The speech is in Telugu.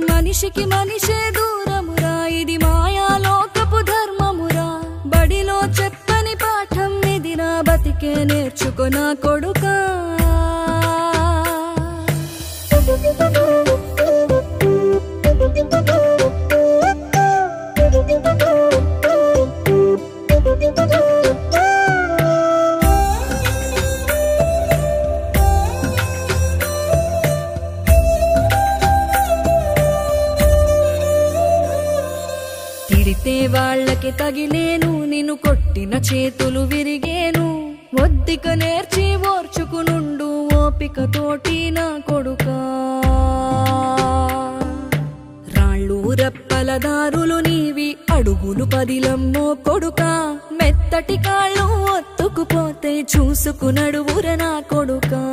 మనిషికి మనిషే దూరమురా ఇది మాయాలోకపు ధర్మమురా బడిలో చెప్పని పాఠం ఇదిరా బతికే నేర్చుకో నా కొడుకా తిడితే వాళ్ళకి తగిలేను నిన్ను కొట్టిన చేతులు విరిగేను ఒద్దిక నేర్చి ఓర్చుకునుండు ఓపికతోటి నా కొడుకా రాళ్ళు రెప్పల దారులు నీవి అడుగులు పదిలమ్మో కొడుకా మెత్తటి కాళ్ళు ఒత్తుకుపోతే చూసుకునడువుర నా కొడుకా